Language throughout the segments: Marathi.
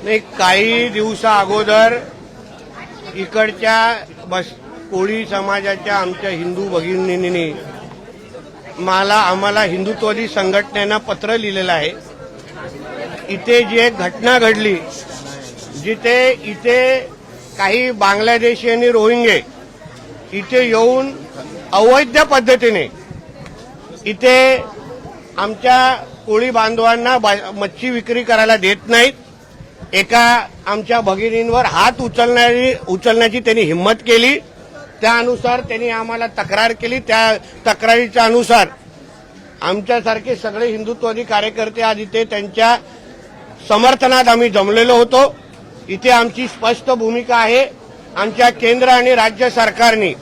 नाही, काही दिवसा अगोदर इकडच्या कोळी समाजाच्या आमच्या हिंदू भगिनींनी आम्हाला हिंदुत्ववादी संघटनेनं पत्र लिहिलेलं आहे. इथे जी एक घटना घडली, जिथे इथे काही बांगलादेशी आणि रोहिंगे इथे येऊन अवैध पद्धतीने इथे आमच्या कोळी बांधवांना मच्छी विक्री करायला देत नाहीत. एका आमच्या भगिनींवर हात उचलण्याची त्यांनी हिंमत केली. त्यानुसार त्यांनी आम्हाला तक्रार केली. त्या तक्रारीच्या अनुसार आमच्यासारखे सगळे हिंदुत्ववादी कार्यकर्ते आज इथे त्यांच्या समर्थनात आम्ही जमलेलो होतो. इथे आमची स्पष्ट भूमिका आहे. आमच्या केंद्र आणि राज्य सरकारने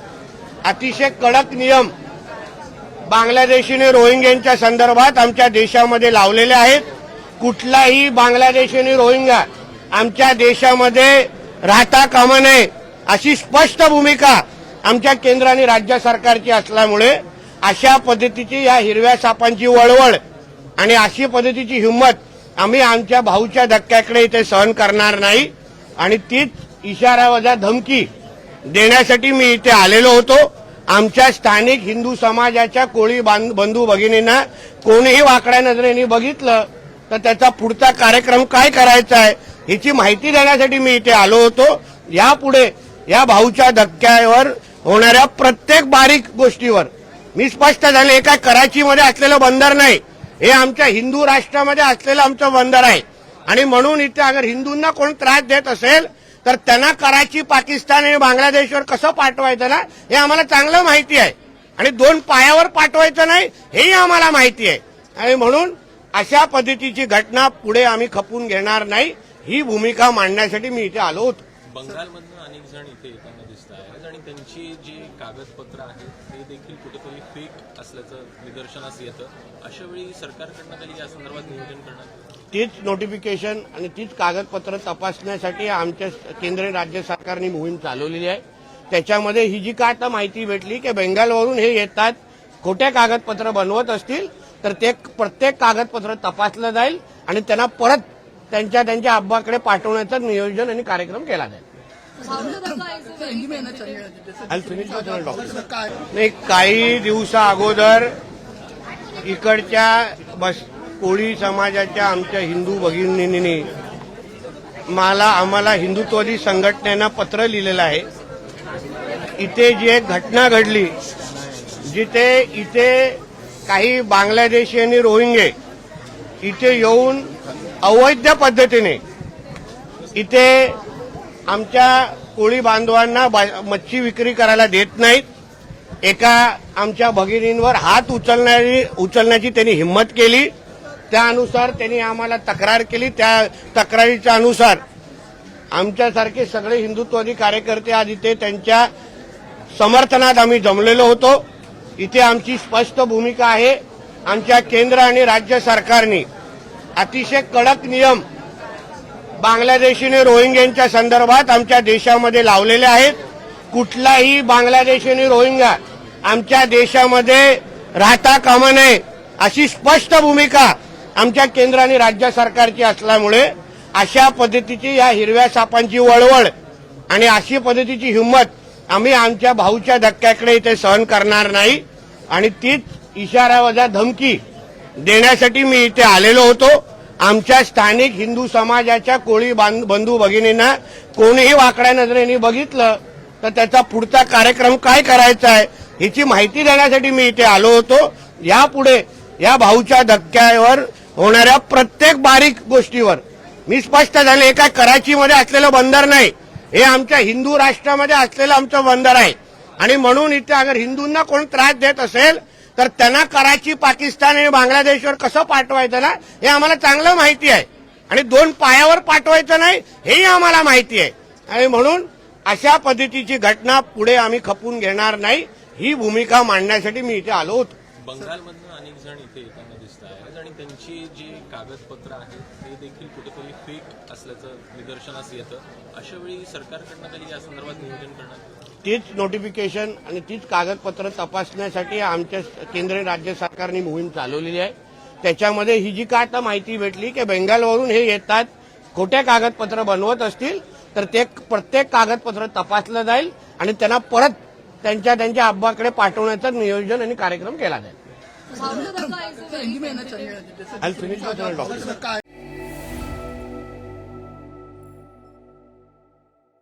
अतिशय कडक नियम बांगलादेशी आणि रोहिंग्यांच्या संदर्भात आमच्या देशामध्ये लावलेले आहेत. कुठलाही बांगलादेशी आणि रोहिंगा आमच्या देशामध्ये राहता कामा नये अशी स्पष्ट भूमिका आमच्या केंद्र आणि राज्य सरकारची असल्यामुळे अशा पद्धतीची या हिरव्या सापांची वळवळ आणि अशी पद्धतीची हिंमत आम्ही आमच्या भाऊच्या धक्क्याकडे इथे सहन करणार नाही. आणि तीच इशारावजा धमकी देण्यासाठी मी इथे आलेलो होतो. आमच्या स्थानिक हिंदू समाजाच्या कोळी बंधू भगिनींना कोणीही वाकड्या नजरेने बघितलं तर त्याचा पुढचा कार्यक्रम काय करायचा आहे याची माहिती देण्यासाठी मी इथे आलो होतो. यापुढे या भाऊच्या धक्क्यावर होणाऱ्या प्रत्येक बारीक गोष्टीवर मी स्पष्ट झाले. हे काय कराचीमध्ये असलेलं बंदर नाही, हे आमच्या हिंदू राष्ट्रामध्ये असलेलं आमचं बंदर आहे. आणि म्हणून इथे अगर हिंदूंना कोण त्रास देत असेल तर त्यांना कराची, पाकिस्तान आणि बांगलादेशवर कसं पाठवायचं ना हे आम्हाला चांगलं माहिती आहे. आणि दोन पायावर पाठवायचं नाही हेही आम्हाला माहिती आहे. आणि म्हणून अशा पद्धतीची घटना पुढे आम्ही खपून घेणार नाही, ही भूमिका मांडण्यासाठी मी इथे आलो होतो. बंगालमधून अनेक जण इथे येताना दिसत आहेत आणि त्यांची जी कागदपत्र आहेत ते देखील कुठेतरी फेक असल्याचं निदर्शनास येतं. अशा वेळी सरकारकडनं तरी या संदर्भात नियोजन करणार? तीच नोटिफिकेशन आणि तीच कागदपत्र तपासण्यासाठी आमच्या केंद्र राज्य सरकारने मोहीम चालवलेली आहे. त्याच्यामध्ये ही जी काय आता माहिती भेटली की बेंगालवरून हे येतात, खोट्या कागदपत्र बनवत असतील तर ते प्रत्येक कागदपत्र तपासलं जाईल आणि त्यांना परत त्यांच्या अब्बाकडे पाठवण्याचं नियोजन आणि कार्यक्रम केला जाईल. नाही, काही दिवसा अगोदर इकडच्या कोळी समाजाच्या आमच्या हिंदू भगिनींनी आम्हाला हिंदुत्ववादी संघटनेनं पत्र लिहिलेलं आहे. इथे जी एक घटना घडली, जिथे इथे काही बांगलादेशी आणि रोहिंगे इथे येऊन अवैध पद्धतीने इथे आमच्या कोळी बांधवांना मच्छी विक्री करायला देत नाहीत. एका आमच्या भगिनींवर हात उचलण्याची त्यांनी हिंमत केली. त्यानुसार त्यांनी आम्हाला तक्रार केली. त्या तक्रारीच्या अनुसार आमच्यासारखे सगळे हिंदुत्ववादी कार्यकर्ते आज इथे त्यांच्या समर्थनात आम्ही जमलेलो होतो. इथे आमची स्पष्ट भूमिका आहे. आमच्या केंद्र आणि राज्य सरकारने अतिशय कडक नियम बांगलादेशी आणि रोहिंग्यांच्या संदर्भात आमच्या देशामध्ये लावलेले आहेत. कुठलाही बांगलादेशी आणि रोहिंगा आमच्या देशामध्ये राहता कामा नये अशी स्पष्ट भूमिका आमच्या केंद्र आणि राज्य सरकारची असल्यामुळे अशा पद्धतीची या हिरव्या सापांची वळवळ आणि अशी पद्धतीची हिंमत आम्ही आमच्या भाऊच्या धक्क्याकडे इथे सहन करणार नाही. आणि तीच इशारावजा धमकी देण्यासाठी मी इथे आलेलो होतो. आमच्या स्थानिक हिंदू समाजाच्या कोळी बंधू भगिनींना कोणीही वाकड्या नजरेने बघितलं तर त्याचा पुढचा कार्यक्रम काय करायचा आहे याची माहिती देण्यासाठी मी इथे आलो होतो. यापुढे या भाऊच्या धक्क्यावर होणाऱ्या प्रत्येक बारीक गोष्टीवर मी स्पष्ट झाले. हे काय कराचीमध्ये असलेलं बंदर नाही, हे आमच्या हिंदू राष्ट्रामध्ये असलेलं आमचं बंदर आहे. आणि म्हणून इथे अगर हिंदूंना कोण त्रास देत असेल तर त्यांना कराची, पाकिस्तान आणि बांगलादेशवर कसं पाठवायचं ना हे आम्हाला चांगलं माहिती आहे. आणि दोन पायावर पाठवायचं नाही हेही आम्हाला माहिती आहे. आणि म्हणून अशा पद्धतीची घटना पुढे आम्ही खपून घेणार नाही, ही भूमिका मांडण्यासाठी मी इथे आलो होतो. बंगालमधून अनेक जण इथे येताना दिसत आहेत आणि त्यांची जी कागदपत्र आहेत ते देखील कुठेतरी फेक असल्याचं निदर्शनास येतं. अशा वेळी सरकारकडनं तरी या संदर्भात नियोजन करणार? तीच नोटिफिकेशन आणि तीच कागदपत्र तपासण्यासाठी आमच्या केंद्र राज्य सरकारने मोहीम चालवलेली आहे. त्याच्यामध्ये ही जी काय आता माहिती भेटली की बेंगालवरून हे येतात, खोटे कागदपत्र बनवत असतील तर ते प्रत्येक कागदपत्र तपासलं जाईल आणि त्यांना परत त्यांच्या अब्बाकडे पाठवण्याचं नियोजन आणि कार्यक्रम केला जाईल. How do the guys I'll finish with the doctor.